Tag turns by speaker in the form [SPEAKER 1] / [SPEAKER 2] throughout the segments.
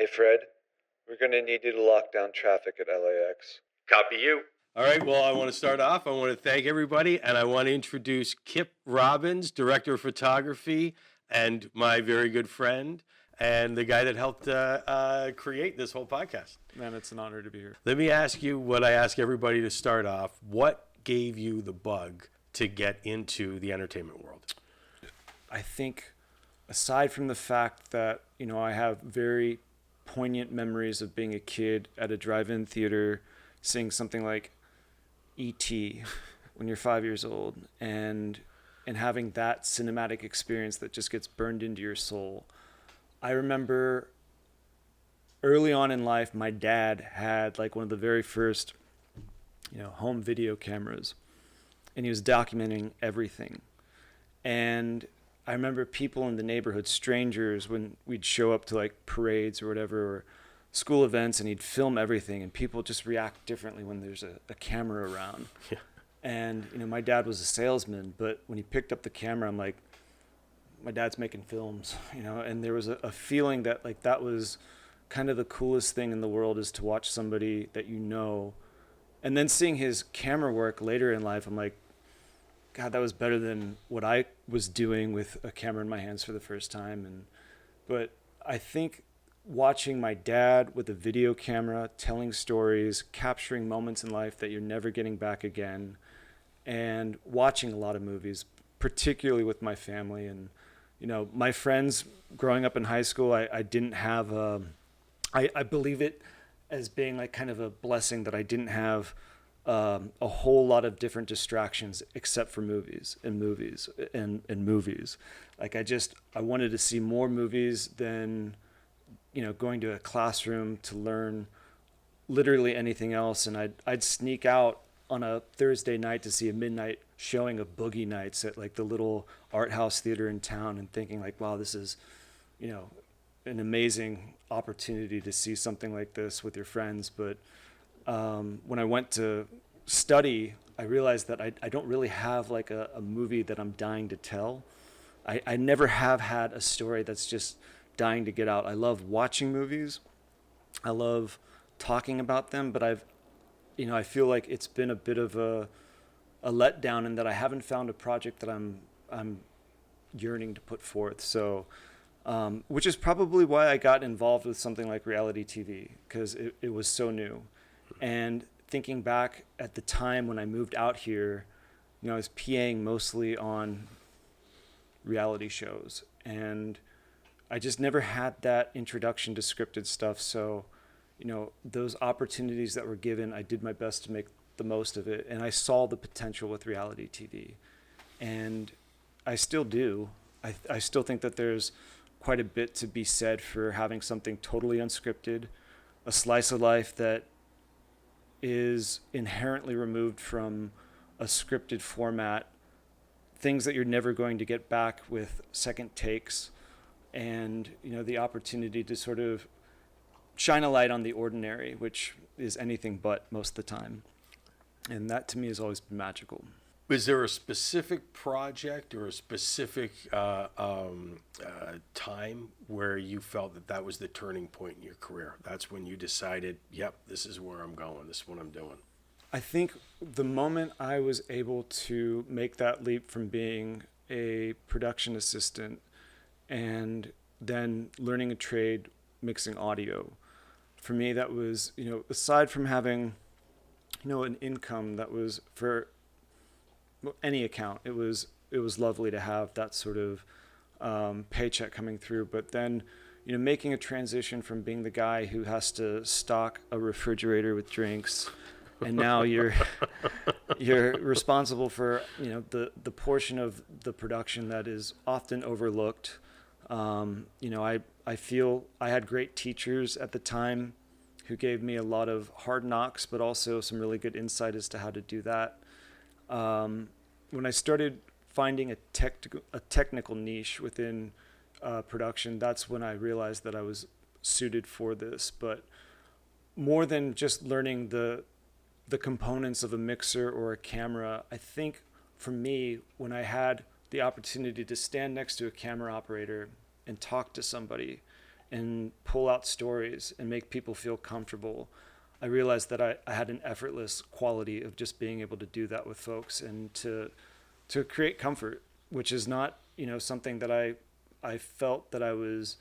[SPEAKER 1] Hey Fred, we're gonna need you to lock down traffic at LAX.
[SPEAKER 2] Copy you.
[SPEAKER 3] All right, well, I want to start off. I want to thank everybody, and I want to introduce Kip Robbins, Director of Photography, and my very good friend, and the guy that helped create this whole podcast.
[SPEAKER 4] Man, it's an honor to be here.
[SPEAKER 3] Let me ask you what I ask everybody to start off. What gave you the bug to get into the entertainment world?
[SPEAKER 4] I think, aside from the fact that, I have very poignant memories of being a kid at a drive-in theater, seeing something like E.T. when you're 5 years old, and having that cinematic experience that just gets burned into your soul. I remember early on in life, my dad had like one of the very first, home video cameras, and he was documenting everything. And I remember people in the neighborhood, strangers, when we'd show up to like parades or whatever, or school events, and he'd film everything, and people just react differently when there's a camera around.
[SPEAKER 3] Yeah.
[SPEAKER 4] And, my dad was a salesman, but when he picked up the camera, I'm like, my dad's making films, and there was a feeling that like that was kind of the coolest thing in the world, is to watch somebody that and then seeing his camera work later in life, I'm like, God, that was better than what I was doing with a camera in my hands for the first time. But I think watching my dad with a video camera, telling stories, capturing moments in life that you're never getting back again, and watching a lot of movies, particularly with my family. And, my friends growing up in high school, I didn't have, I believe it as being like kind of a blessing that I didn't have a whole lot of different distractions except for movies. Like I wanted to see more movies than, going to a classroom to learn literally anything else. And I'd sneak out on a Thursday night to see a midnight showing of Boogie Nights at like the little art house theater in town, and thinking like, wow, this is, an amazing opportunity to see something like this with your friends. But when I went to study, I realized that I don't really have like a movie that I'm dying to tell. I never have had a story that's just dying to get out. I love watching movies. I love talking about them, but I feel like it's been a bit of a letdown in that I haven't found a project that I'm yearning to put forth. So, which is probably why I got involved with something like reality TV, because it was so new. And thinking back at the time when I moved out here, I was PAing mostly on reality shows, and I just never had that introduction to scripted stuff. So, those opportunities that were given, I did my best to make the most of it. And I saw the potential with reality TV. And I still do. I still think that there's quite a bit to be said for having something totally unscripted, a slice of life that is inherently removed from a scripted format, things that you're never going to get back with second takes, and the opportunity to sort of shine a light on the ordinary, which is anything but most of the time. And that to me has always been magical.
[SPEAKER 3] Was there a specific project or a specific time where you felt that was the turning point in your career? That's when you decided, yep, this is where I'm going, this is what I'm doing.
[SPEAKER 4] I think the moment I was able to make that leap from being a production assistant and then learning a trade mixing audio, for me that was, aside from having, an income that was for any account, it was lovely to have that sort of paycheck coming through. But then, making a transition from being the guy who has to stock a refrigerator with drinks, and now you're responsible for the portion of the production that is often overlooked. I feel I had great teachers at the time who gave me a lot of hard knocks, but also some really good insight as to how to do that. When I started finding a technical niche within production, that's when I realized that I was suited for this. But more than just learning the components of a mixer or a camera, I think for me, when I had the opportunity to stand next to a camera operator and talk to somebody and pull out stories and make people feel comfortable, I realized that I had an effortless quality of just being able to do that with folks and to create comfort, which is not, something that I felt that I was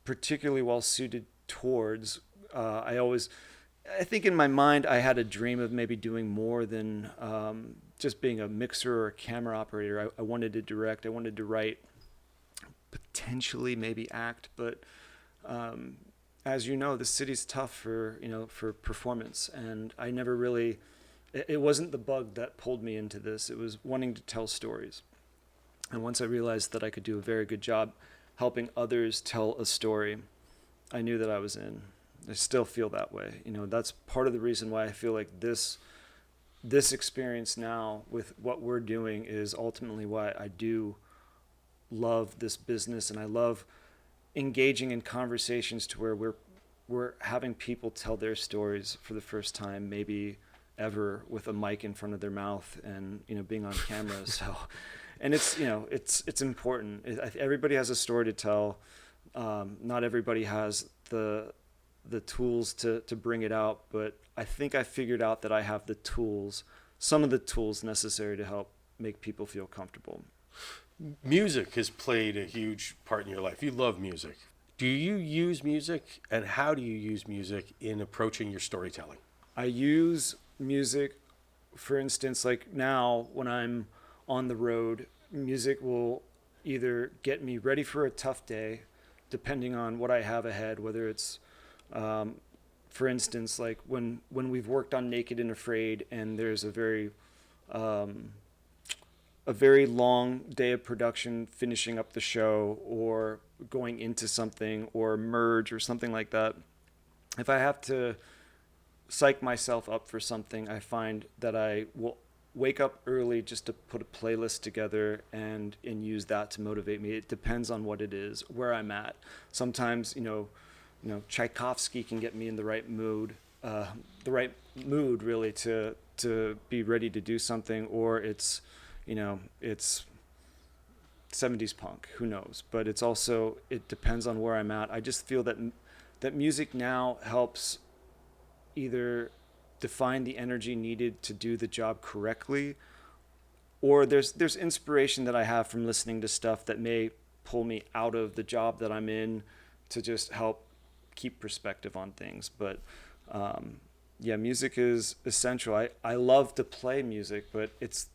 [SPEAKER 4] particularly well suited towards. I think in my mind, I had a dream of maybe doing more than just being a mixer or a camera operator. I wanted to direct, I wanted to write, potentially maybe act, but as you know, the city's tough for performance, and I never really, it wasn't the bug that pulled me into this. It was wanting to tell stories. And once I realized that I could do a very good job helping others tell a story, I knew that I was in. I still feel that way. That's part of the reason why I feel like this experience now with what we're doing is ultimately why I do love this business, and I love engaging in conversations to where we're having people tell their stories for the first time, maybe ever, with a mic in front of their mouth and being on camera. So, and it's important. Everybody has a story to tell. Not everybody has the tools to bring it out, but I think I figured out that I have the tools, some of the tools necessary to help make people feel comfortable.
[SPEAKER 3] Music has played a huge part in your life. You love music. Do you use music, and how do you use music in approaching your storytelling?
[SPEAKER 4] I use music, for instance, like now when I'm on the road, music will either get me ready for a tough day, depending on what I have ahead, whether it's, for instance, like when we've worked on Naked and Afraid and there's a very long day of production, finishing up the show or going into something or merge or something like that. If I have to psych myself up for something, I find that I will wake up early just to put a playlist together and use that to motivate me. It depends on what it is, where I'm at. Sometimes, Tchaikovsky can get me in the right mood really to be ready to do something, or it's 70s punk, who knows? But it depends on where I'm at. I just feel that music now helps either define the energy needed to do the job correctly, or there's inspiration that I have from listening to stuff that may pull me out of the job that I'm in to just help keep perspective on things. But music is essential. I love to play music, but it's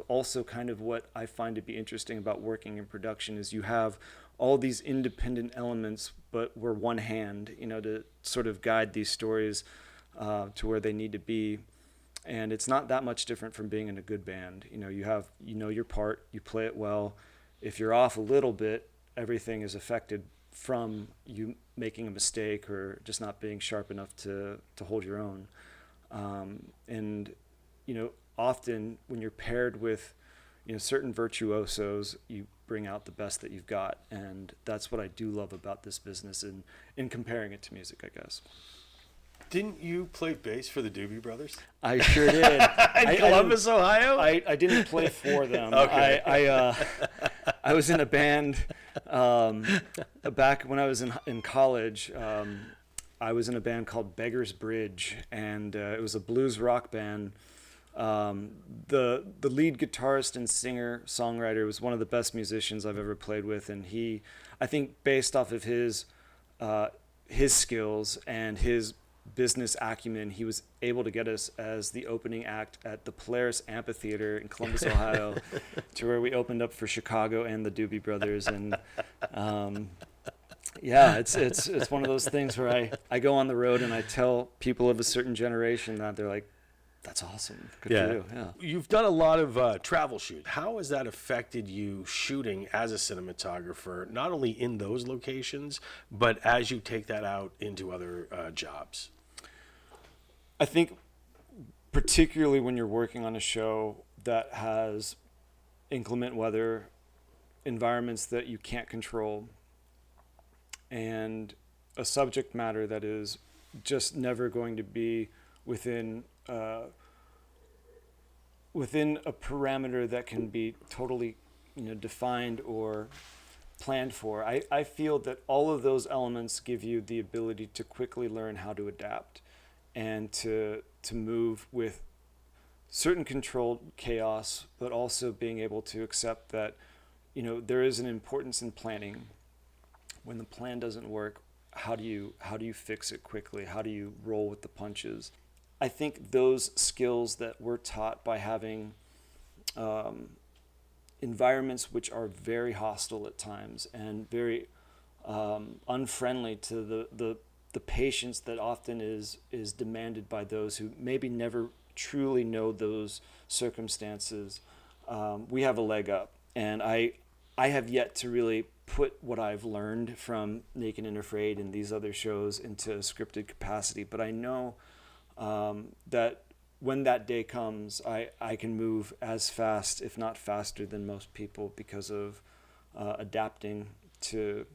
[SPEAKER 4] also kind of what I find to be interesting about working in production is you have all these independent elements, but we're one hand, to sort of guide these stories to where they need to be. And it's not that much different from being in a good band. You have, your part, you play it well. If you're off a little bit, everything is affected from you making a mistake or just not being sharp enough to hold your own. And often when you're paired with, certain virtuosos, you bring out the best that you've got. And that's what I do love about this business and in comparing it to music, I guess.
[SPEAKER 3] Didn't you play bass for the Doobie Brothers?
[SPEAKER 4] I sure did.
[SPEAKER 3] In Columbus, Ohio?
[SPEAKER 4] I didn't play for them.
[SPEAKER 3] Okay.
[SPEAKER 4] I was in a band back when I was in college. I was in a band called Beggar's Bridge, and it was a blues rock band. The lead guitarist and singer songwriter was one of the best musicians I've ever played with, and he, I think, based off of his skills and his business acumen, he was able to get us as the opening act at the Polaris Amphitheater in Columbus, Ohio, to where we opened up for Chicago and the Doobie Brothers. And it's one of those things where I go on the road and I tell people of a certain generation that they're like, that's awesome. Good for you. Yeah.
[SPEAKER 3] You've done a lot of travel shoot. How has that affected you shooting as a cinematographer, not only in those locations, but as you take that out into other jobs?
[SPEAKER 4] I think particularly when you're working on a show that has inclement weather, environments that you can't control, and a subject matter that is just never going to be within a parameter that can be totally, defined or planned for. I feel that all of those elements give you the ability to quickly learn how to adapt and to move with certain controlled chaos, but also being able to accept that, there is an importance in planning. When the plan doesn't work, how do you fix it quickly? How do you roll with the punches? I think those skills that we're taught by having environments which are very hostile at times and very unfriendly to the patience that often is demanded by those who maybe never truly know those circumstances, we have a leg up. And I have yet to really put what I've learned from Naked and Afraid and these other shows into a scripted capacity, but I know that when that day comes, I can move as fast, if not faster, than most people because of adapting to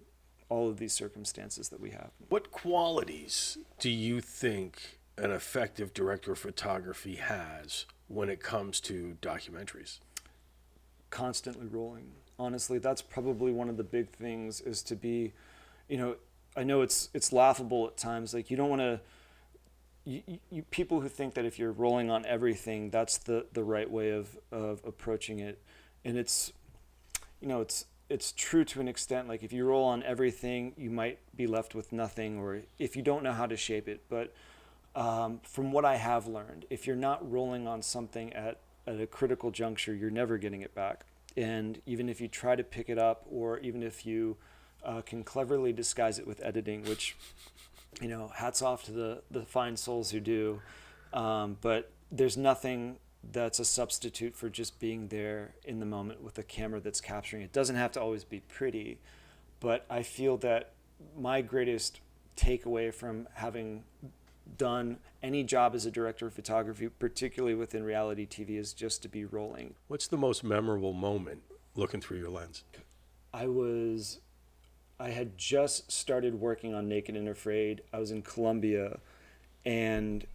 [SPEAKER 4] all of these circumstances that we have.
[SPEAKER 3] What qualities do you think an effective director of photography has when it comes to documentaries?
[SPEAKER 4] Constantly rolling. Honestly, that's probably one of the big things, is to be, I know it's laughable at times. Like, you don't want to, you people who think that if you're rolling on everything, that's the right way of approaching it. And it's true to an extent. Like, if you roll on everything, you might be left with nothing, or if you don't know how to shape it. But from what I have learned, if you're not rolling on something at a critical juncture, you're never getting it back. And even if you try to pick it up, or even if you can cleverly disguise it with editing, which, hats off to the fine souls who do. But there's nothing that's a substitute for just being there in the moment with a camera that's capturing it. It doesn't have to always be pretty, but I feel that my greatest takeaway from having done any job as a director of photography, particularly within reality TV, is just to be rolling.
[SPEAKER 3] What's the most memorable moment looking through your lens?
[SPEAKER 4] I had just started working on Naked and Afraid. I was in Colombia, and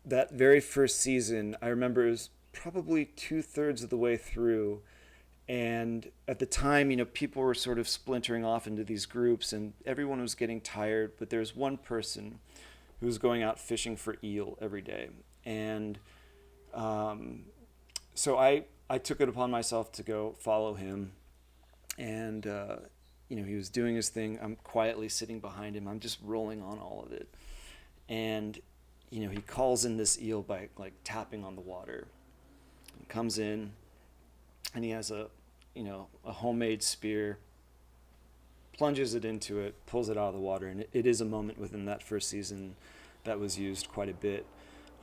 [SPEAKER 4] that very first season, I remember it was probably 2/3 of the way through. And at the time, people were sort of splintering off into these groups, and everyone was getting tired. But there was one person who was going out fishing for eel every day. And so I took it upon myself to go follow him. And, he was doing his thing. I'm quietly sitting behind him. I'm just rolling on all of it. And, he calls in this eel by tapping on the water. He comes in, and he has a homemade spear, plunges it into it, pulls it out of the water. And it is a moment within that first season that was used quite a bit.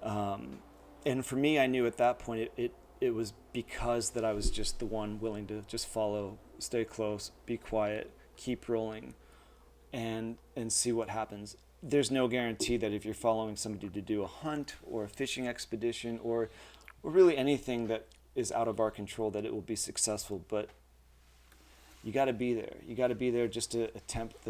[SPEAKER 4] And for me, I knew at that point it was because that I was just the one willing to just follow, stay close, be quiet, keep rolling, and see what happens. There's no guarantee that if you're following somebody to do a hunt or a fishing expedition or really anything that is out of our control, that it will be successful. But you got to be there. You got to be there just to attempt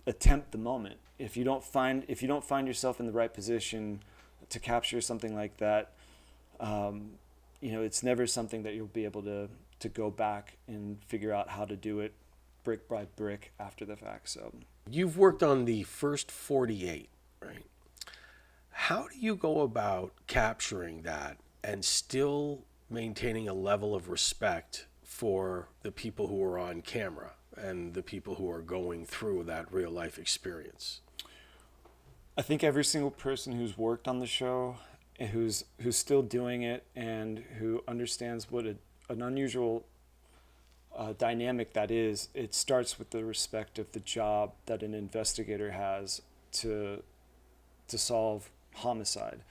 [SPEAKER 4] attempt the moment. If you don't find yourself in the right position to capture something like that, it's never something that you'll be able to go back and figure out how to do it brick by brick after the fact. So
[SPEAKER 3] you've worked on the first 48, right? How do you go about capturing that and still maintaining a level of respect for the people who are on camera and the people who are going through that real life experience?
[SPEAKER 4] I think every single person who's worked on the show, and who's still doing it, and who understands what an unusual dynamic that is, it starts with the respect of the job that an investigator has to solve homicide.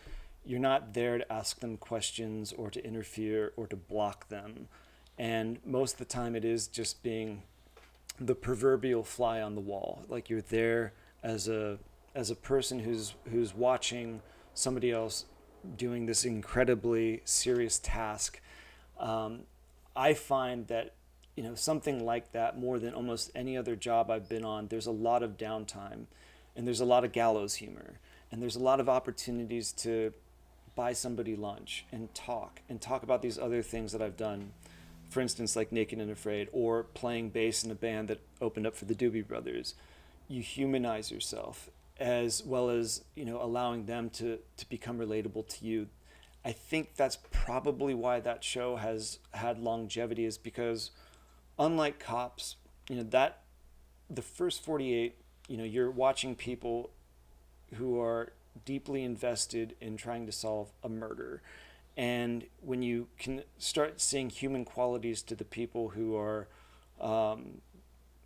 [SPEAKER 4] You're not there to ask them questions or to interfere or to block them. And most of the time it is just being the proverbial fly on the wall. Like, you're there as a person who's watching somebody else doing this incredibly serious task. I find that, something like that, more than almost any other job I've been on, there's a lot of downtime, and there's a lot of gallows humor, and there's a lot of opportunities to buy somebody lunch and talk about these other things that I've done for instance, like Naked and Afraid, or playing bass in a band that opened up for the Doobie Brothers. You humanize yourself, as well as, allowing them to become relatable to you. I think that's probably why that show has had longevity, is because unlike Cops, that the first 48, you're watching people who are deeply invested in trying to solve a murder. And when you can start seeing human qualities to the people who are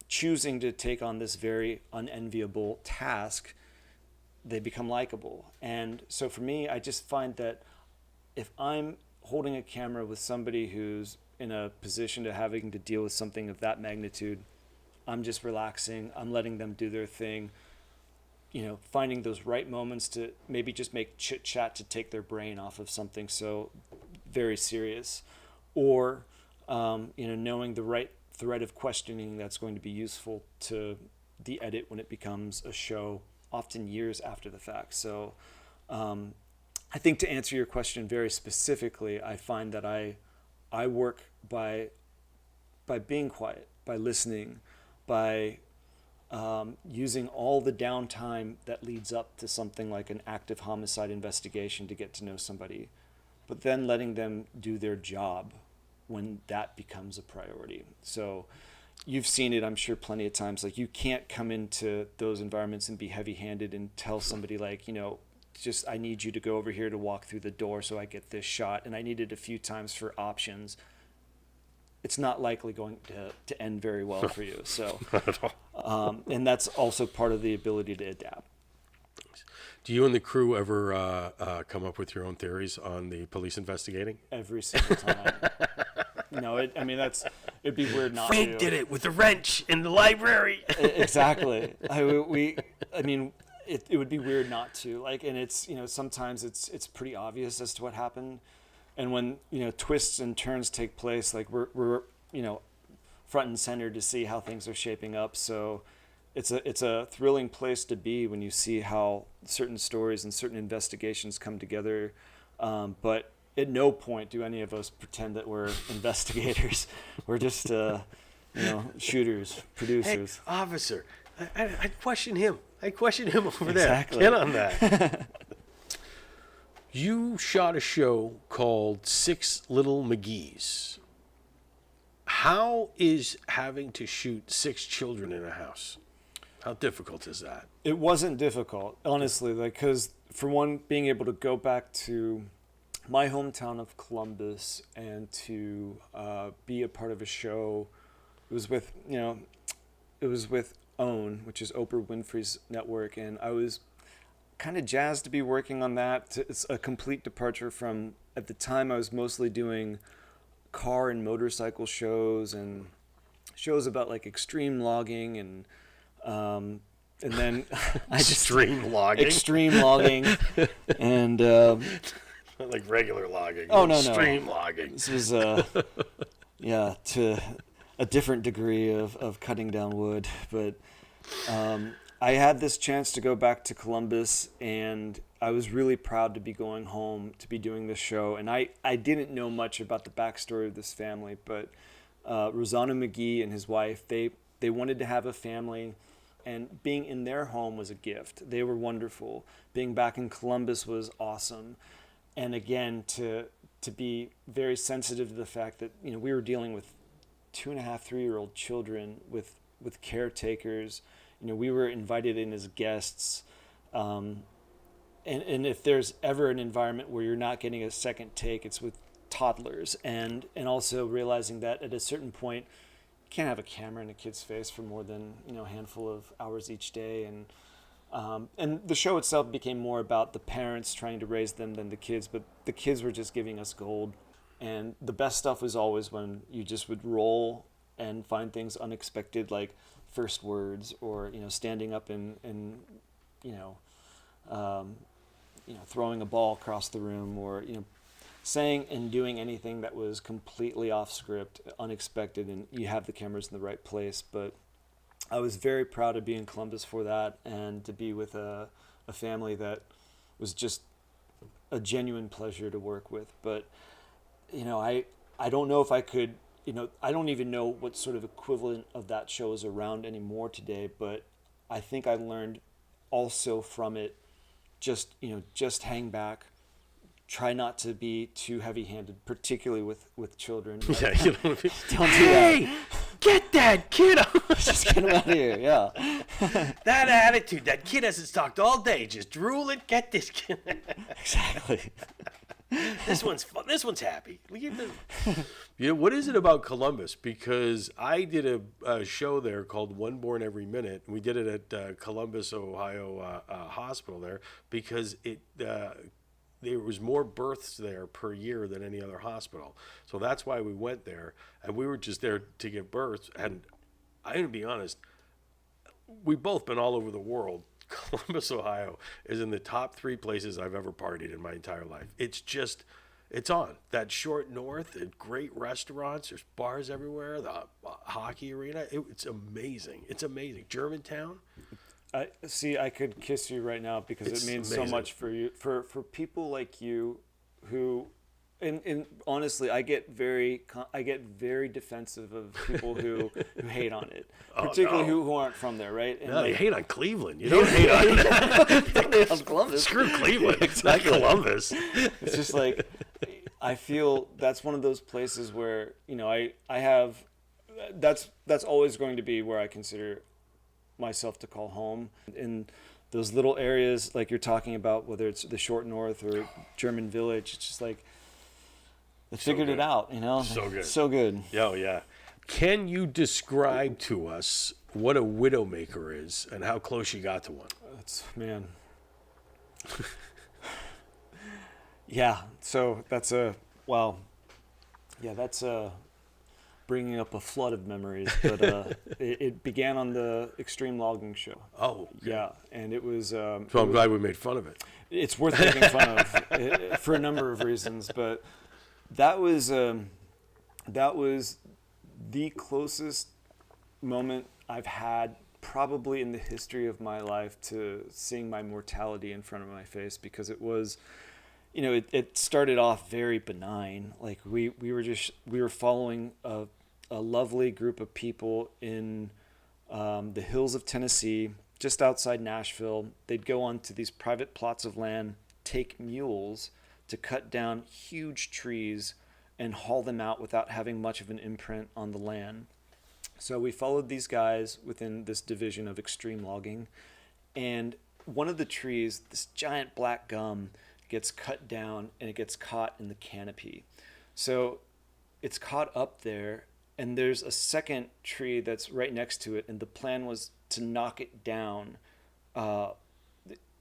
[SPEAKER 4] choosing to take on this very unenviable task, they become likable. And so for me, I just find that if I'm holding a camera with somebody who's in a position to having to deal with something of that magnitude, I'm just relaxing. I'm letting them do their thing. Finding those right moments to maybe just make chit chat to take their brain off of something so very serious, or knowing the right thread of questioning that's going to be useful to the edit when it becomes a show, often years after the fact. So I think, to answer your question very specifically, I find that I work by being quiet, by listening, by using all the downtime that leads up to something like an active homicide investigation to get to know somebody, but then letting them do their job when that becomes a priority. So you've seen it, I'm sure, plenty of times. Like, you can't come into those environments and be heavy-handed and tell somebody, like, just, I need you to go over here to walk through the door so I get this shot, and I need it a few times for options. It's not likely going to end very well for you. So, and that's also part of the ability to adapt.
[SPEAKER 3] Do you and the crew ever come up with your own theories on the police investigating?
[SPEAKER 4] It'd be weird not to.
[SPEAKER 3] Frank did it with a wrench in the library.
[SPEAKER 4] Exactly. It would be weird not to. Like, and it's, sometimes it's pretty obvious as to what happened. And when, twists and turns take place, like, we're front and center to see how things are shaping up. So it's a thrilling place to be when you see how certain stories and certain investigations come together. But at no point do any of us pretend that we're investigators. We're just, shooters, producers.
[SPEAKER 3] Hey, officer, I question him. I question him over
[SPEAKER 4] Exactly.
[SPEAKER 3] there. Get on that. You shot a show called Six Little McGees. How is having to shoot 6 children in a house? How difficult is that?
[SPEAKER 4] It wasn't difficult, honestly, because for one, being able to go back to my hometown of Columbus and to be a part of a show, it was with OWN, which is Oprah Winfrey's network, and I was kind of jazzed to be working on that. It's a complete departure from, at the time, I was mostly doing car and motorcycle shows and shows about, like, extreme logging and then I just
[SPEAKER 3] extreme logging
[SPEAKER 4] and
[SPEAKER 3] not like regular logging.
[SPEAKER 4] Oh, no,
[SPEAKER 3] extreme logging.
[SPEAKER 4] This was to a different degree of cutting down wood, but I had this chance to go back to Columbus, and I was really proud to be going home to be doing this show. And I didn't know much about the backstory of this family, but Rosanna McGee and his wife, they wanted to have a family, and being in their home was a gift. They were wonderful. Being back in Columbus was awesome. And again, to be very sensitive to the fact that, we were dealing with 2.5, 3-year-old children with caretakers. We were invited in as guests. And if there's ever an environment where you're not getting a second take, it's with toddlers. And also realizing that at a certain point, you can't have a camera in a kid's face for more than, a handful of hours each day. And the show itself became more about the parents trying to raise them than the kids, but the kids were just giving us gold. And the best stuff was always when you just would roll and find things unexpected, like first words, or standing up and throwing a ball across the room, or saying and doing anything that was completely off script, unexpected, and you have the cameras in the right place. But I was very proud to be in Columbus for that, and to be with a family that was just a genuine pleasure to work with. But I don't know if I could I don't even know what sort of equivalent of that show is around anymore today, but I think I learned also from it, just hang back, try not to be too heavy-handed, particularly with children.
[SPEAKER 3] Yeah, you don't do
[SPEAKER 4] that.
[SPEAKER 3] Get that kid out.
[SPEAKER 4] Just get him out of here, yeah.
[SPEAKER 3] That attitude, that kid hasn't talked all day, just drooling. Get this kid.
[SPEAKER 4] Exactly.
[SPEAKER 3] This one's fun. This one's happy. What is it about Columbus? Because I did a show there called One Born Every Minute. And we did it at Columbus, Ohio hospital there because there was more births there per year than any other hospital. So that's why we went there. And we were just there to give birth. And I'm going to be honest, we've both been all over the world. Columbus, Ohio is in the top 3 places I've ever partied in my entire life. It's on that short north, great restaurants, there's bars everywhere, the hockey arena. It's amazing. It's amazing. Germantown.
[SPEAKER 4] I could kiss you right now because it means
[SPEAKER 3] amazing.
[SPEAKER 4] so much for you, for people like you who, and honestly, I get very defensive of people who hate on it, particularly who aren't from there, right? And
[SPEAKER 3] no, you hate on Cleveland. You don't hate on
[SPEAKER 4] Columbus.
[SPEAKER 3] Screw Cleveland.
[SPEAKER 4] Exactly.
[SPEAKER 3] Not Columbus.
[SPEAKER 4] It's just like I feel that's one of those places where I have that's always going to be where I consider myself to call home. In those little areas like you're talking about, whether it's the short north or German village, it's just like they figured it out,
[SPEAKER 3] So good.
[SPEAKER 4] So good.
[SPEAKER 3] Oh, yeah. Can you describe to us what a widowmaker is and how close you got to one?
[SPEAKER 4] Yeah. So that's bringing up a flood of memories, but it began on the Extreme Logging Show.
[SPEAKER 3] Oh, okay.
[SPEAKER 4] Yeah, and it was.
[SPEAKER 3] So I'm glad we made fun of it.
[SPEAKER 4] It's worth making fun of for a number of reasons, but that was the closest moment I've had probably in the history of my life to seeing my mortality in front of my face, because it was. It started off very benign. Like we were following a lovely group of people in the hills of Tennessee, just outside Nashville. They'd go onto these private plots of land, take mules to cut down huge trees and haul them out without having much of an imprint on the land. So we followed these guys within this division of extreme logging, and one of the trees, this giant black gum, gets cut down and it gets caught in the canopy. So it's caught up there, and there's a second tree that's right next to it, and the plan was to knock it down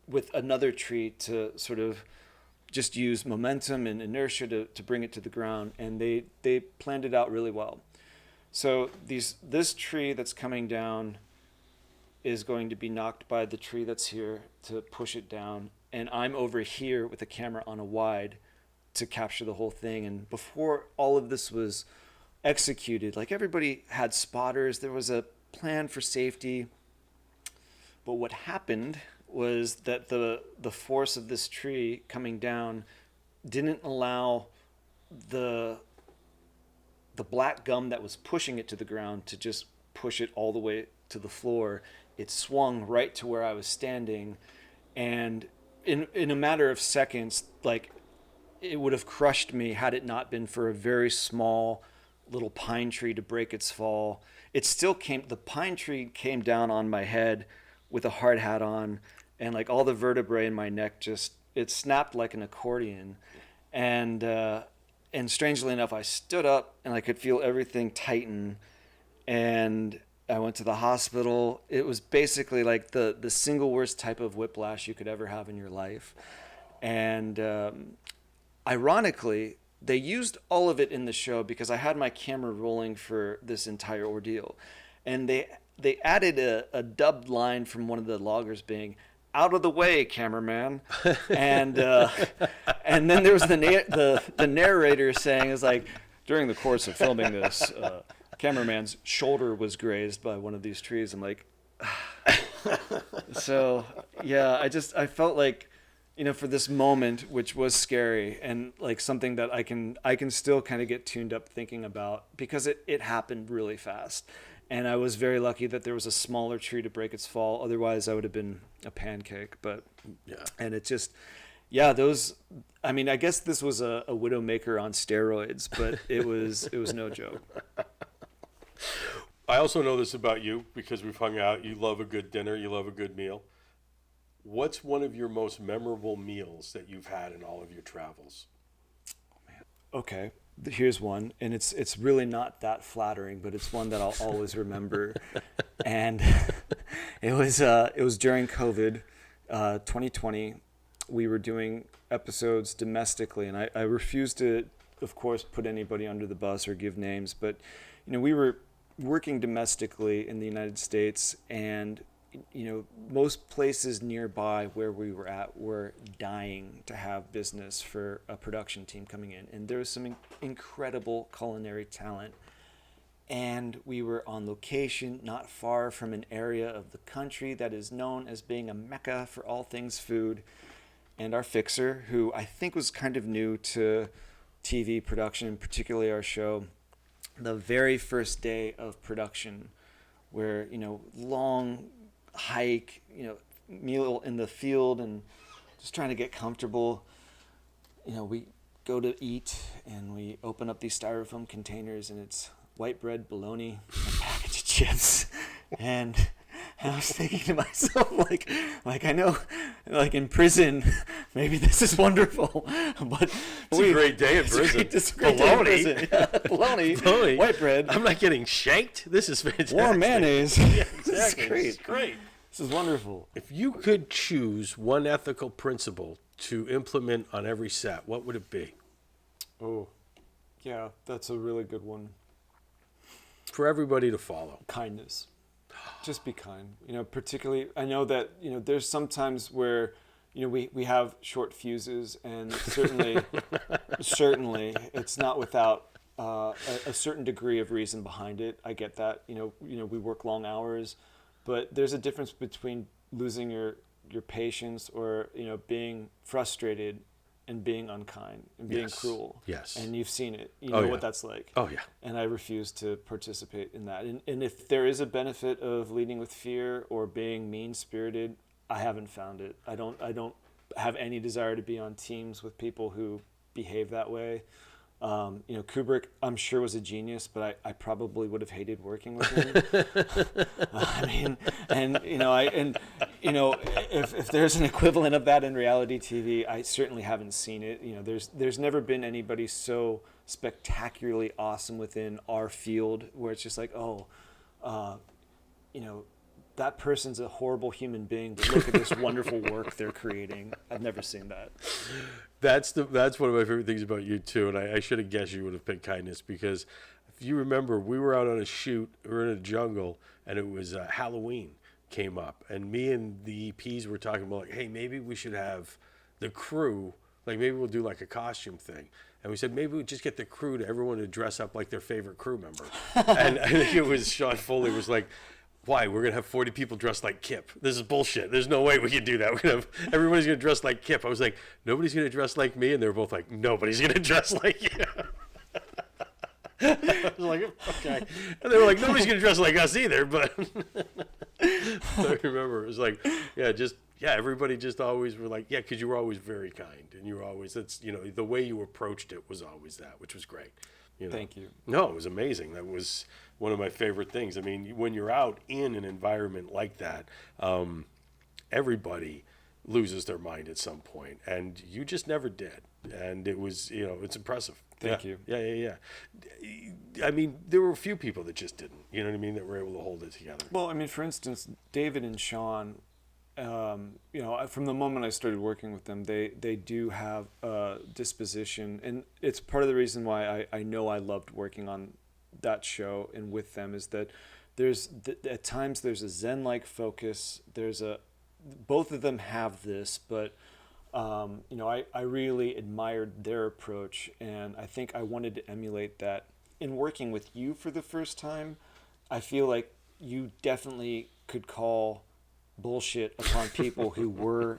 [SPEAKER 4] with another tree to sort of just use momentum and inertia to bring it to the ground, and they planned it out really well. So this tree that's coming down is going to be knocked by the tree that's here to push it down, and I'm over here with the camera on a wide to capture the whole thing. And before all of this was executed, like, everybody had spotters, there was a plan for safety. But what happened was that the force of this tree coming down didn't allow the black gum that was pushing it to the ground to just push it all the way to the floor. It swung right to where I was standing, and in a matter of seconds, like, it would have crushed me had it not been for a very small little pine tree to break its fall. The pine tree came down on my head with a hard hat on, and like all the vertebrae in my neck it snapped like an accordion. And strangely enough, I stood up and I could feel everything tighten, and I went to the hospital. It was basically like the single worst type of whiplash you could ever have in your life. And ironically, they used all of it in the show because I had my camera rolling for this entire ordeal. And they added a dubbed line from one of the loggers being, "Out of the way, cameraman." And then there was the narrator saying, is like, "During the course of filming this, cameraman's shoulder was grazed by one of these trees." I'm like, so yeah, I felt like for this moment, which was scary and like something that I can still kind of get tuned up thinking about, because it happened really fast. And I was very lucky that there was a smaller tree to break its fall. Otherwise, I would have been a pancake. But
[SPEAKER 3] Yeah.
[SPEAKER 4] and it just, yeah, those. I mean, I guess this was a Widowmaker on steroids, but it was no joke.
[SPEAKER 3] I also know this about you because we've hung out. You love a good dinner. You love a good meal. What's one of your most memorable meals that you've had in all of your travels?
[SPEAKER 4] Okay, here's one, and it's really not that flattering, but it's one that I'll always remember. And it was during COVID, 2020. We were doing episodes domestically, and I refused to, of course, put anybody under the bus or give names, but we were working domestically in the United States, and most places nearby where we were at were dying to have business for a production team coming in. And there was some incredible culinary talent. And we were on location not far from an area of the country that is known as being a mecca for all things food. And our fixer, who I think was kind of new to TV production, particularly our show, the very first day of production, where, long hike, meal in the field and just trying to get comfortable. We go to eat and we open up these styrofoam containers, and it's white bread, bologna, and a package of chips. And I was thinking to myself, like I know, like in prison, maybe this is wonderful, but
[SPEAKER 3] it's a great day in prison.
[SPEAKER 4] It's a great day in prison. Yeah, bologna, white bread.
[SPEAKER 3] I'm not getting shanked. This is fantastic.
[SPEAKER 4] Warm mayonnaise.
[SPEAKER 3] Yeah, exactly.
[SPEAKER 4] This is great.
[SPEAKER 3] This is great.
[SPEAKER 4] This is wonderful.
[SPEAKER 3] If you could choose one ethical principle to implement on every set, what would it be?
[SPEAKER 4] Oh, yeah, that's a really good one.
[SPEAKER 3] For everybody to follow.
[SPEAKER 4] Kindness. Just be kind. Particularly, I know that, there's sometimes where, we have short fuses, and certainly it's not without a certain degree of reason behind it. I get that. We work long hours, but there's a difference between losing your patience or, being frustrated and being unkind and being cruel.
[SPEAKER 3] Yes.
[SPEAKER 4] And you've seen it. You know what that's like.
[SPEAKER 3] Oh, yeah.
[SPEAKER 4] And I refuse to participate in that. And if there is a benefit of leading with fear or being mean-spirited, I haven't found it. I don't have any desire to be on teams with people who behave that way. Kubrick, I'm sure, was a genius, but I probably would have hated working with him. I mean, if there's an equivalent of that in reality TV, I certainly haven't seen it. There's never been anybody so spectacularly awesome within our field where it's just like, that person's a horrible human being, but look at this wonderful work they're creating. I've never seen that.
[SPEAKER 3] That's one of my favorite things about you too, and I should have guessed you would have picked kindness, because if you remember, we were out on a shoot, we were in a jungle, and it was Halloween came up, and me and the EPs were talking about, like, hey, maybe we should have the crew, like maybe we'll do like a costume thing. And we said, maybe we just get the crew to everyone to dress up like their favorite crew member. And I think it was Sean Foley was like, why? We're going to have 40 people dressed like Kip. This is bullshit. There's no way we can do that. We're gonna have, everybody's going to dress like Kip. I was like, nobody's going to dress like me. And they were both like, nobody's going to dress like you. I was like, okay. And they were like, nobody's going to dress like us either. But I remember it was like, everybody just always were like, because you were always very kind. And you were always, the way you approached it was always that, which was great.
[SPEAKER 4] Thank you.
[SPEAKER 3] No, it was amazing. That was one of my favorite things. I mean, when you're out in an environment like that, everybody loses their mind at some point, and you just never did. And it was, it's impressive.
[SPEAKER 4] Thank you.
[SPEAKER 3] Yeah. I mean, there were a few people that just didn't, you know what I mean, that were able to hold it together.
[SPEAKER 4] Well, I mean, for instance, David and Sean, from the moment I started working with them, they do have a disposition, and it's part of the reason why I know I loved working on that show and with them, is that at times there's a Zen-like focus. Both of them have this, but I really admired their approach, and I think I wanted to emulate that. In working with you for the first time, I feel like you definitely could call bullshit upon people who were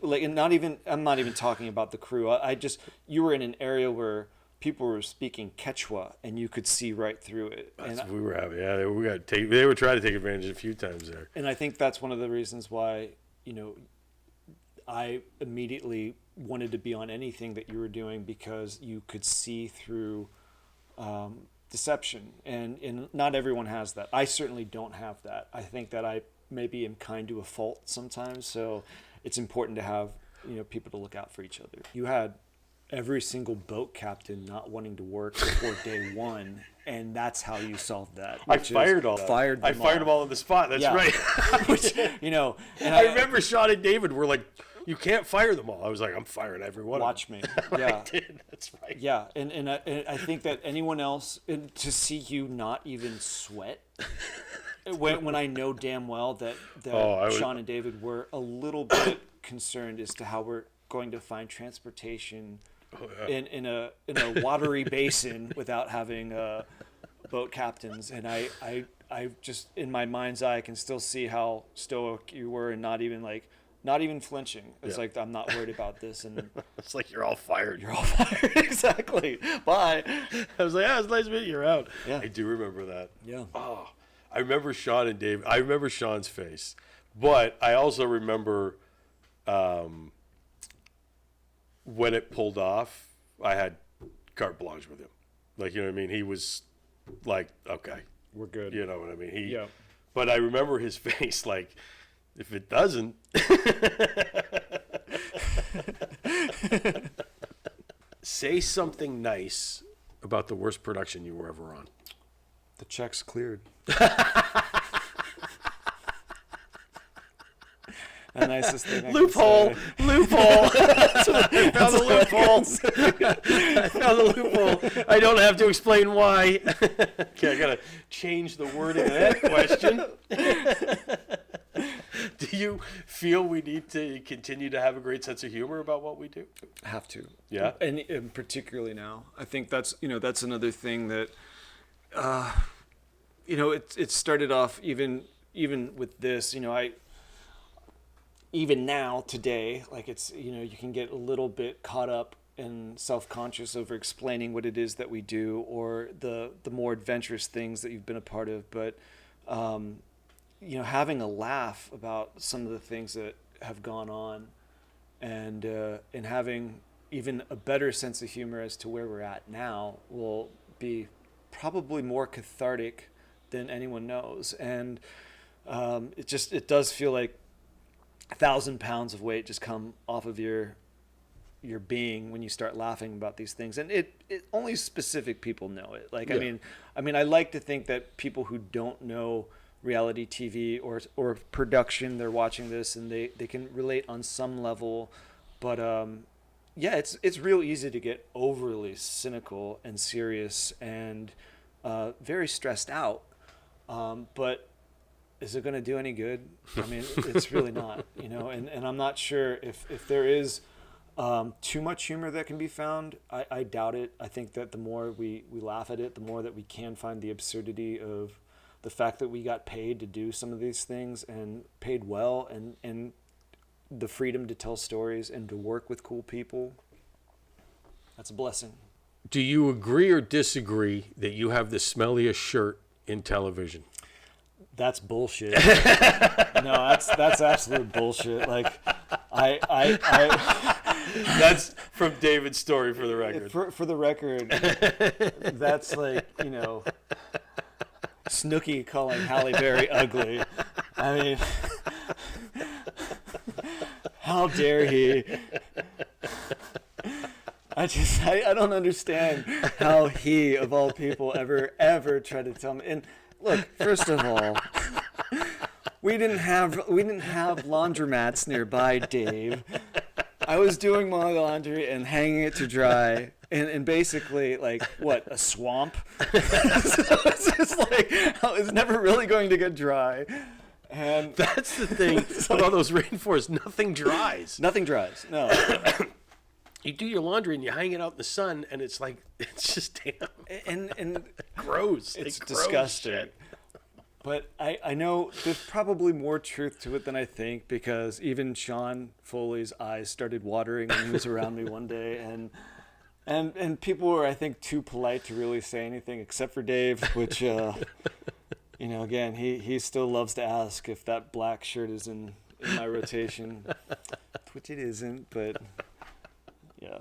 [SPEAKER 4] like, and I'm not even talking about the crew. I just, you were in an area where people were speaking Quechua and you could see right through it.
[SPEAKER 3] That's what we were having. Yeah, they were trying to take advantage a few times there.
[SPEAKER 4] And I think that's one of the reasons why, I immediately wanted to be on anything that you were doing, because you could see through deception, and not everyone has that. I certainly don't have that. I think that I maybe am kind to a fault sometimes, so it's important to have people to look out for each other. You had every single boat captain not wanting to work before day one, and that's how you solved that.
[SPEAKER 3] I fired them all on the spot. That's right.
[SPEAKER 4] Which, and
[SPEAKER 3] I remember Sean and David were like, "You can't fire them all." I was like, "I'm firing every one."
[SPEAKER 4] Watch me.
[SPEAKER 3] Yeah, I did. That's right.
[SPEAKER 4] Yeah, and I think that anyone else, to see you not even sweat. When I know damn well that Sean and David were a little bit concerned as to how we're going to find transportation in a watery basin without having boat captains, and I just, in my mind's eye, I can still see how stoic you were, and not even flinching. It's like, I'm not worried about this, and
[SPEAKER 3] it's like, you're all fired.
[SPEAKER 4] You're all fired. Exactly. Bye.
[SPEAKER 3] I was like, "Yeah, it's nice meeting you. You're out."
[SPEAKER 4] Yeah.
[SPEAKER 3] I do remember that.
[SPEAKER 4] Yeah.
[SPEAKER 3] Oh, I remember Sean and Dave. I remember Sean's face, but I also remember when it pulled off, I had carte blanche with him. Like, you know what I mean? He was like, "Okay,
[SPEAKER 4] We're good."
[SPEAKER 3] You know what I mean?
[SPEAKER 4] Yeah.
[SPEAKER 3] But I remember his face, like, if it doesn't. Say something nice about the worst production you were ever on.
[SPEAKER 4] The check's cleared. The nicest thing I
[SPEAKER 3] Loophole!
[SPEAKER 4] can say.
[SPEAKER 3] Loophole! I found the loophole. I found the loophole. I don't have to explain why. Okay, I gotta change the wording of that question. Do you feel we need to continue to have a great sense of humor about what we do?
[SPEAKER 4] Have to.
[SPEAKER 3] Yeah.
[SPEAKER 4] And particularly now. I think that's another thing that, it started off even with this, even now today, like, it's, you can get a little bit caught up and self-conscious over explaining what it is that we do, or the more adventurous things that you've been a part of. But, having a laugh about some of the things that have gone on, and having even a better sense of humor as to where we're at now, will be probably more cathartic than anyone knows. And it does feel like 1,000 pounds of weight just come off of your being when you start laughing about these things. And it only specific people know it. Like, yeah. I mean, I like to think that people who don't know reality TV or production, they're watching this and they can relate on some level. But it's real easy to get overly cynical and serious and very stressed out. But is it going to do any good? I mean, it's really not, and I'm not sure if there is too much humor that can be found. I doubt it. I think that the more we laugh at it, the more that we can find the absurdity of the fact that we got paid to do some of these things, and paid well, and the freedom to tell stories and to work with cool people. That's a blessing.
[SPEAKER 3] Do you agree or disagree that you have the smelliest shirt in television?
[SPEAKER 4] That's bullshit. No, that's absolute bullshit. Like, I
[SPEAKER 3] that's from David's story, for the record.
[SPEAKER 4] For the record, that's like, Snooki calling Halle Berry ugly. I mean, how dare he? I don't understand how he, of all people, ever tried to tell me. And look, first of all, we didn't have laundromats nearby, Dave. I was doing my laundry and hanging it to dry, and basically, like, what, a swamp? So it's just like, it's never really going to get dry. And
[SPEAKER 3] that's the thing about all those rainforests. Nothing dries.
[SPEAKER 4] Nothing dries. No.
[SPEAKER 3] You do your laundry and you hang it out in the sun, and it's like, it's just damn
[SPEAKER 4] and
[SPEAKER 3] gross.
[SPEAKER 4] It's disgusting.
[SPEAKER 3] Shit.
[SPEAKER 4] But I know there's probably more truth to it than I think, because even Sean Foley's eyes started watering when he was around me one day, and people were, I think, too polite to really say anything except for Dave, which again, he still loves to ask if that black shirt is in my rotation, which it isn't, but yeah.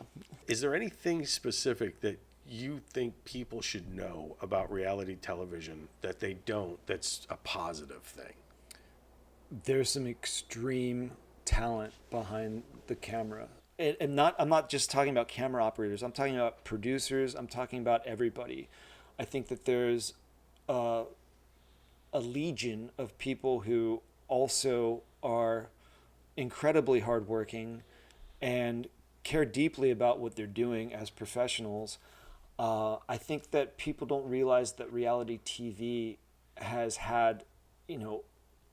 [SPEAKER 3] Is there anything specific that you think people should know about reality television that they don't, that's a positive thing?
[SPEAKER 4] There's some extreme talent behind the camera. I'm not just talking about camera operators. I'm talking about producers. I'm talking about everybody. I think that there's a legion of people who also are incredibly hardworking and care deeply about what they're doing as professionals. I think that people don't realize that reality TV has had,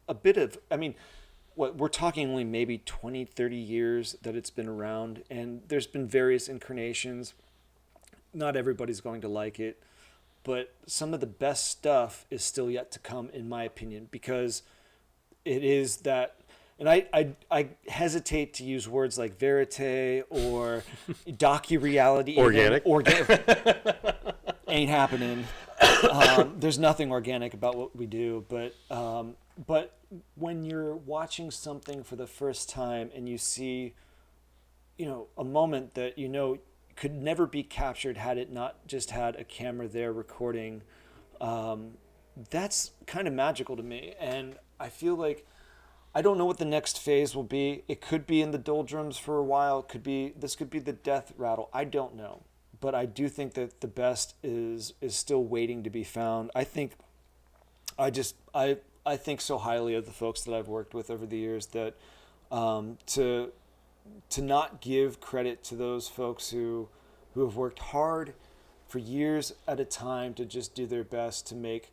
[SPEAKER 4] a bit of, what we're talking only maybe 20, 30 years that it's been around, and there's been various incarnations. Not everybody's going to like it, but some of the best stuff is still yet to come, in my opinion, because it is that. And I hesitate to use words like verite or docu-reality.
[SPEAKER 3] Organic.
[SPEAKER 4] Ain't happening. There's nothing organic about what we do. But when you're watching something for the first time and you see, a moment that could never be captured had it not just had a camera there recording, that's kind of magical to me. And I feel like I don't know what the next phase will be. It could be in the doldrums for a while. This could be the death rattle. I don't know. But I do think that the best is still waiting to be found. I think I think so highly of the folks that I've worked with over the years that to not give credit to those folks who have worked hard for years at a time to just do their best to make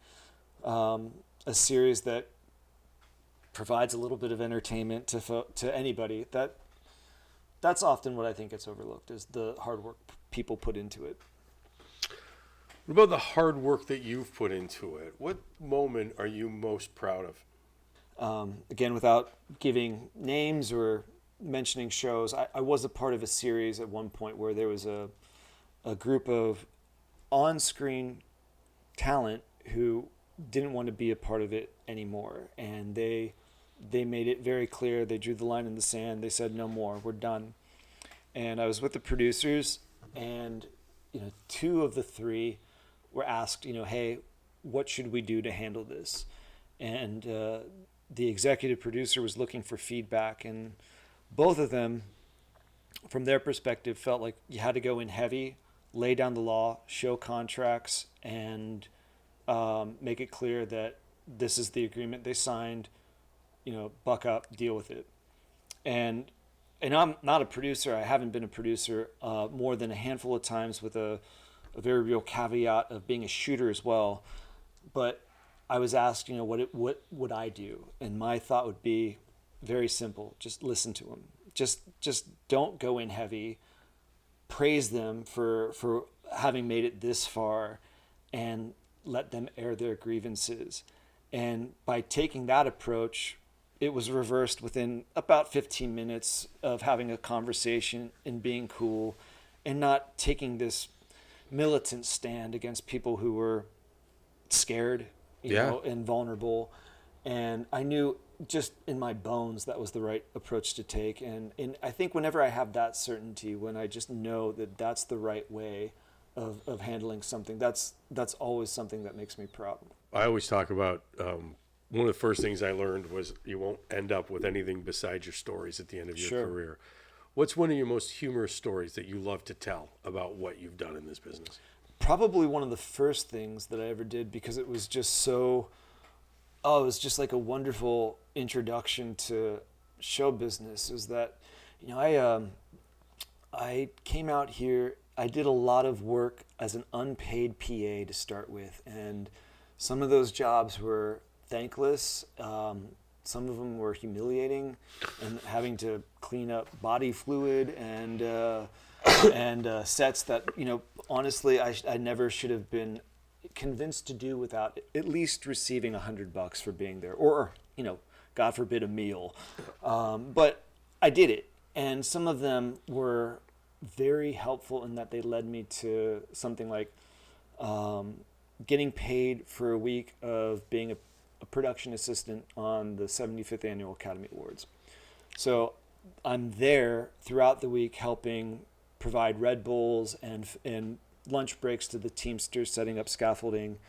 [SPEAKER 4] a series that provides a little bit of entertainment to anybody. That's often what I think gets overlooked, is the hard work people put into it.
[SPEAKER 3] What about the hard work that you've put into it? What moment are you most proud of?
[SPEAKER 4] Again, without giving names or mentioning shows, I was a part of a series at one point where there was a group of on-screen talent who didn't want to be a part of it anymore, and they made it very clear. They drew the line in the sand. They said, no more, we're done. And I was with the producers, and two of the three were asked, hey, what should we do to handle this? And the executive producer was looking for feedback, and both of them, from their perspective, felt like you had to go in heavy, lay down the law, show contracts, and make it clear that this is the agreement they signed, buck up, deal with it. And I'm not a producer. I haven't been a producer more than a handful of times, with a very real caveat of being a shooter as well. But I was asked, what would I do? And my thought would be very simple. Just listen to them. Just don't go in heavy. Praise them for having made it this far, and let them air their grievances. And by taking that approach, it was reversed within about 15 minutes of having a conversation and being cool, and not taking this militant stand against people who were scared, and vulnerable. And I knew just in my bones that was the right approach to take. And I think whenever I have that certainty, when I just know that that's the right way of handling something, that's always something that makes me proud.
[SPEAKER 3] I always talk about one of the first things I learned was you won't end up with anything besides your stories at the end of your career. What's one of your most humorous stories that you love to tell about what you've done in this business?
[SPEAKER 4] Probably one of the first things that I ever did, because it was just it was just like a wonderful introduction to show business, is that, I came out here, I did a lot of work as an unpaid PA to start with, and some of those jobs were thankless. Some of them were humiliating, and having to clean up body fluid and sets that, honestly, I never should have been convinced to do without at least receiving $100 for being there, or God forbid, a meal. But I did it, and some of them were very helpful in that they led me to something like getting paid for a week of being a production assistant on the 75th Annual Academy Awards. So I'm there throughout the week helping provide Red Bulls and lunch breaks to the Teamsters setting up scaffolding.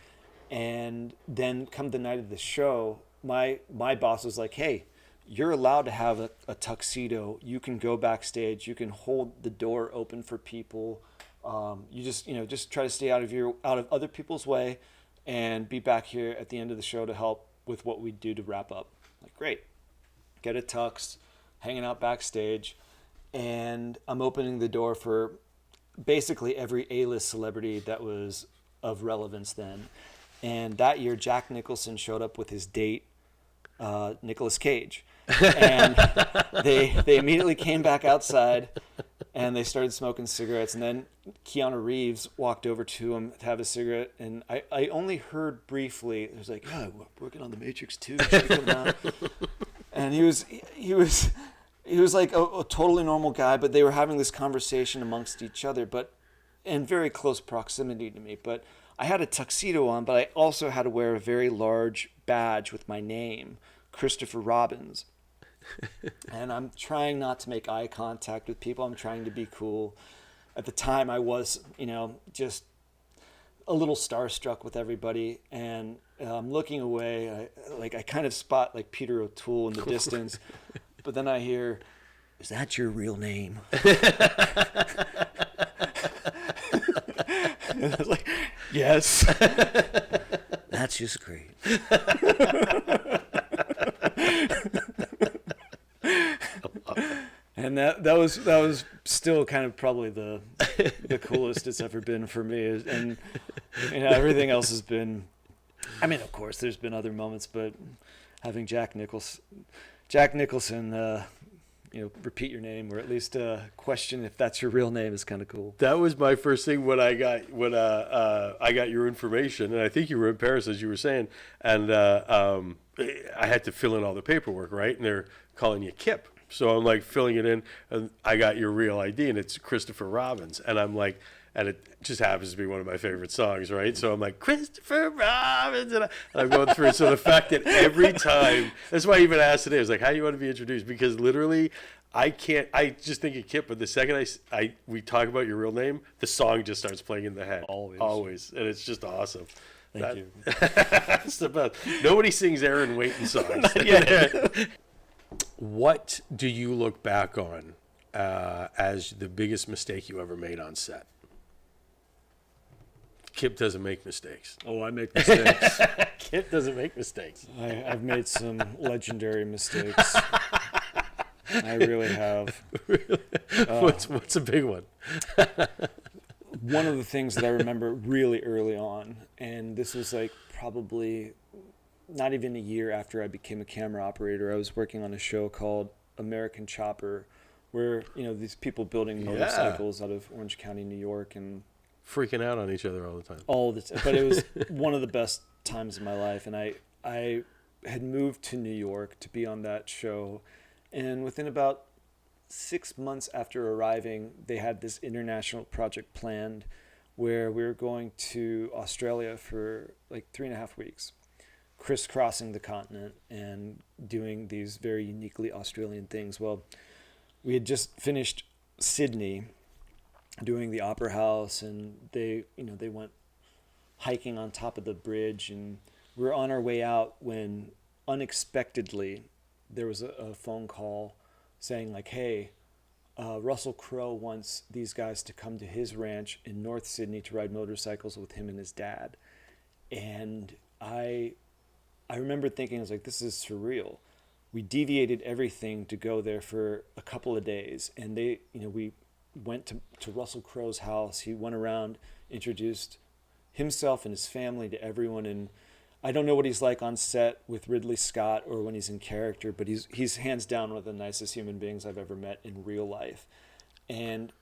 [SPEAKER 4] And then come the night of the show, my boss was like, hey, you're allowed to have a tuxedo. You can go backstage. You can hold the door open for people. You just try to stay out of other people's way, and be back here at the end of the show to help with what we do to wrap up. Like, great. Get a tux, hanging out backstage, and I'm opening the door for basically every A-list celebrity that was of relevance then. And that year, Jack Nicholson showed up with his date, Nicolas Cage. And they immediately came back outside, and they started smoking cigarettes. And then Keanu Reeves walked over to him to have a cigarette. And I only heard briefly, it was like, yeah, we're working on The Matrix 2. Should we come down? And he was like a totally normal guy, but they were having this conversation amongst each other, but in very close proximity to me. But I had a tuxedo on, but I also had to wear a very large badge with my name, Christopher Robbins. And I'm trying not to make eye contact with people. I'm trying to be cool. At the time, I was, just a little starstruck with everybody. And I'm looking away. I kind of spot like Peter O'Toole in the distance. But then I hear, is that your real name? And I was like, yes. That's just great. And that was still kind of probably the coolest it's ever been for me. And everything else has been, of course there's been other moments, but having Jack Nicholson repeat your name, or at least question if that's your real name, is kind of cool.
[SPEAKER 3] That was my first thing when I got your information, and I think you were in Paris, as you were saying, and I had to fill in all the paperwork, right? And they're calling you Kip, so I'm like filling it in, and I got your real ID, and it's Christopher Robbins, and I'm like, and it just happens to be one of my favorite songs, right? So I'm like, Christopher Robbins, and I'm going through it. So the fact that every time, that's why I even asked today, I was like, how do you want to be introduced? Because literally, I just think of Kip, but the second we talk about your real name, the song just starts playing in the head. Always. And it's just awesome.
[SPEAKER 4] Thank you.
[SPEAKER 3] That's the best. Nobody sings Aaron Waiting songs. What do you look back on as the biggest mistake you ever made on set? Kip doesn't make mistakes.
[SPEAKER 4] Oh, I make mistakes.
[SPEAKER 3] Kip doesn't make mistakes.
[SPEAKER 4] I've made some legendary mistakes. I really have.
[SPEAKER 3] Really? What's a big one?
[SPEAKER 4] One of the things that I remember really early on, and this was like probably not even a year after I became a camera operator, I was working on a show called American Chopper, where these people building motorcycles out of Orange County, New York, and
[SPEAKER 3] freaking out on each other all the time.
[SPEAKER 4] But it was one of the best times of my life. And I had moved to New York to be on that show. And within about 6 months after arriving, they had this international project planned where we were going to Australia for like 3.5 weeks, crisscrossing the continent and doing these very uniquely Australian things. Well, we had just finished Sydney, doing the Opera House, and they went hiking on top of the bridge, and we were on our way out when unexpectedly there was a phone call saying like, hey, Russell Crowe wants these guys to come to his ranch in North Sydney to ride motorcycles with him and his dad. And I remember thinking, I was like, this is surreal. We deviated everything to go there for a couple of days, and we went to Russell Crowe's house. He went around, introduced himself and his family to everyone. And I don't know what he's like on set with Ridley Scott or when he's in character, but he's hands down one of the nicest human beings I've ever met in real life. And,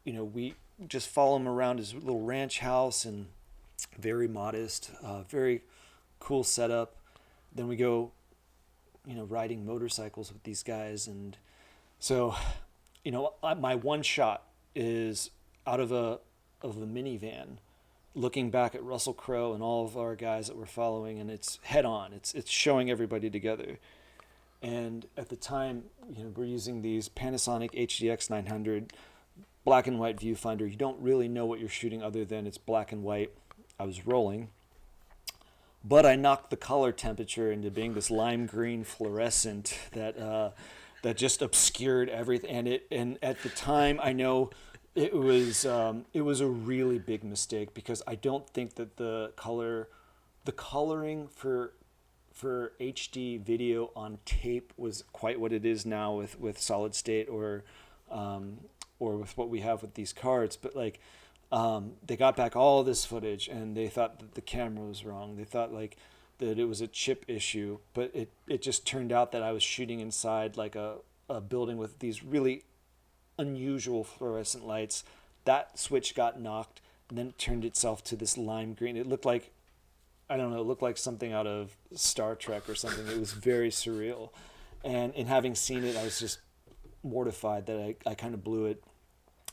[SPEAKER 4] we just follow him around his little ranch house, and very modest, very cool setup. Then we go, riding motorcycles with these guys. And so, my one shot is out of a minivan, looking back at Russell Crowe and all of our guys that we're following, and it's head on. It's showing everybody together. And at the time, we're using these Panasonic HDX 900 black and white viewfinder. You don't really know what you're shooting other than it's black and white. I was rolling, but I knocked the color temperature into being this lime green fluorescent that just obscured everything. And at the time, I know it was a really big mistake, because I don't think that the coloring for HD video on tape was quite what it is now with solid state or with what we have with these cards. But they got back all this footage, and they thought that the camera was wrong. They thought that it was a chip issue, but it just turned out that I was shooting inside a building with these really unusual fluorescent lights. That switch got knocked, and then it turned itself to this lime green. It looked like, I don't know, it looked like something out of Star Trek or something. It was very surreal. And in having seen it, I was just mortified that I kind of blew it.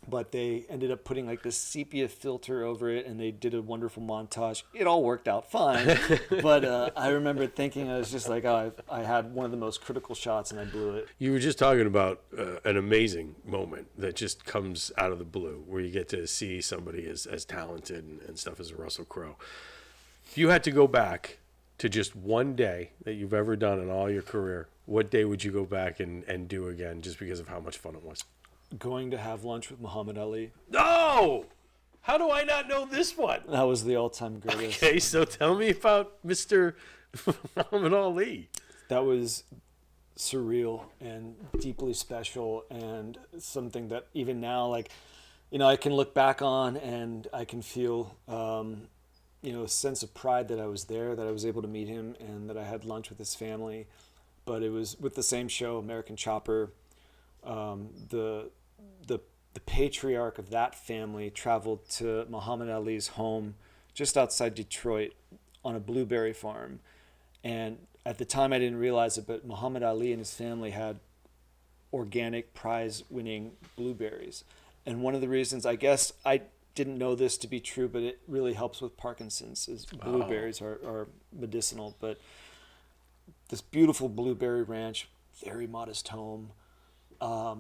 [SPEAKER 4] But they ended up putting this sepia filter over it, and they did a wonderful montage. It all worked out fine. But I remember thinking, I was just I had one of the most critical shots, and I blew it.
[SPEAKER 3] You were just talking about an amazing moment that just comes out of the blue, where you get to see somebody as talented and stuff as Russell Crowe. If you had to go back to just one day that you've ever done in all your career, what day would you go back and do again, just because of how much fun it was?
[SPEAKER 4] Going to have lunch with Muhammad Ali.
[SPEAKER 3] No! How do I not know this one?
[SPEAKER 4] That was the all-time greatest.
[SPEAKER 3] Okay, so tell me about Mr. Muhammad Ali.
[SPEAKER 4] That was surreal and deeply special, and something that even now, I can look back on, and I can feel, a sense of pride that I was there, that I was able to meet him, and that I had lunch with his family. But it was with the same show, American Chopper. The patriarch of that family traveled to Muhammad Ali's home just outside Detroit on a blueberry farm. And at the time I didn't realize it, but Muhammad Ali and his family had organic prize-winning blueberries. And one of the reasons, I guess I didn't know this to be true, but it really helps with Parkinson's, is blueberries are medicinal. But this beautiful blueberry ranch, very modest home.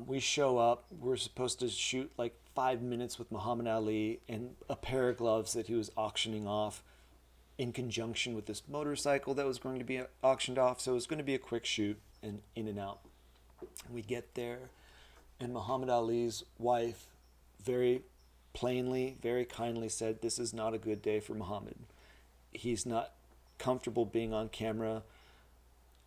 [SPEAKER 4] We show up, we're supposed to shoot 5 minutes with Muhammad Ali and a pair of gloves that he was auctioning off in conjunction with this motorcycle that was going to be auctioned off. So it was going to be a quick shoot and in and out. We get there, and Muhammad Ali's wife very plainly, very kindly said, "This is not a good day for Muhammad. He's not comfortable being on camera,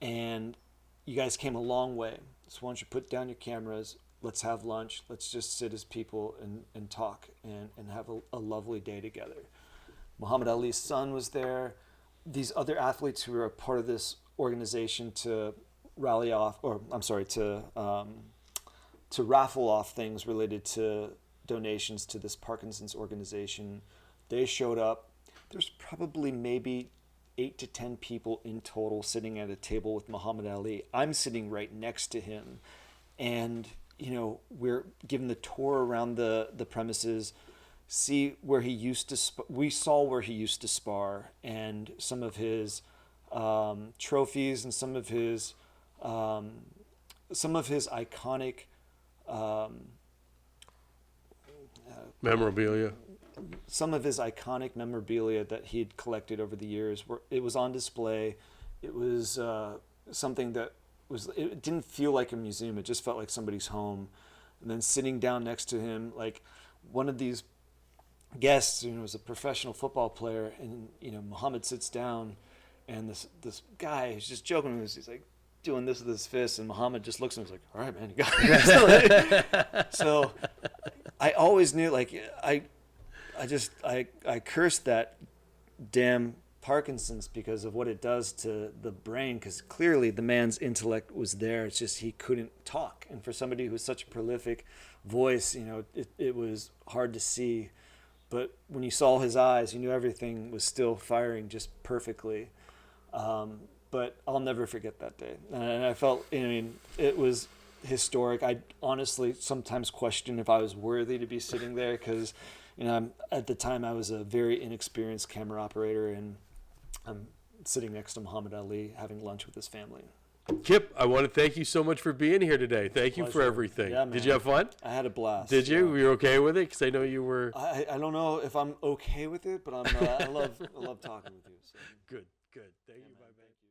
[SPEAKER 4] and you guys came a long way. So why don't you put down your cameras, let's have lunch, let's just sit as people and talk and have a lovely day together." Muhammad Ali's son was there. These other athletes who were a part of this organization to to raffle off things related to donations to this Parkinson's organization, they showed up. There's probably maybe 8 to 10 people in total sitting at a table with Muhammad Ali. I'm sitting right next to him, and we're given the tour around the premises, see where he used to we saw where he used to spar, and some of his trophies and some of his iconic
[SPEAKER 3] memorabilia.
[SPEAKER 4] Some of his iconic memorabilia that he'd collected over the years, it was on display. It was something that it didn't feel like a museum. It just felt like somebody's home. And then sitting down next to him, one of these guests, was a professional football player, and Muhammad sits down, and this guy who's just joking, he's doing this with his fist, and Muhammad just looks at him and is "All right, man, you got it." So I always knew, I cursed that damn Parkinson's because of what it does to the brain, because clearly the man's intellect was there. It's just he couldn't talk. And for somebody who has such a prolific voice, it was hard to see but when you saw his eyes, you knew everything was still firing just perfectly. But I'll never forget that day. And I felt, I mean, it was historic. I honestly sometimes question if I was worthy to be sitting there because, at the time I was a very inexperienced camera operator, and I'm sitting next to Muhammad Ali having lunch with his family.
[SPEAKER 3] Kip, I want to thank you so much for being here today. Thank you for
[SPEAKER 4] Pleasure.
[SPEAKER 3] everything.
[SPEAKER 4] Yeah,
[SPEAKER 3] Did you have fun?
[SPEAKER 4] I had a blast.
[SPEAKER 3] Did you? Were you okay with it? Because I know you were.
[SPEAKER 4] I don't know if I'm okay with it, but I love talking with you. So.
[SPEAKER 3] Good, good. Thank you.
[SPEAKER 4] Man,
[SPEAKER 3] Bye, man.
[SPEAKER 4] thank you.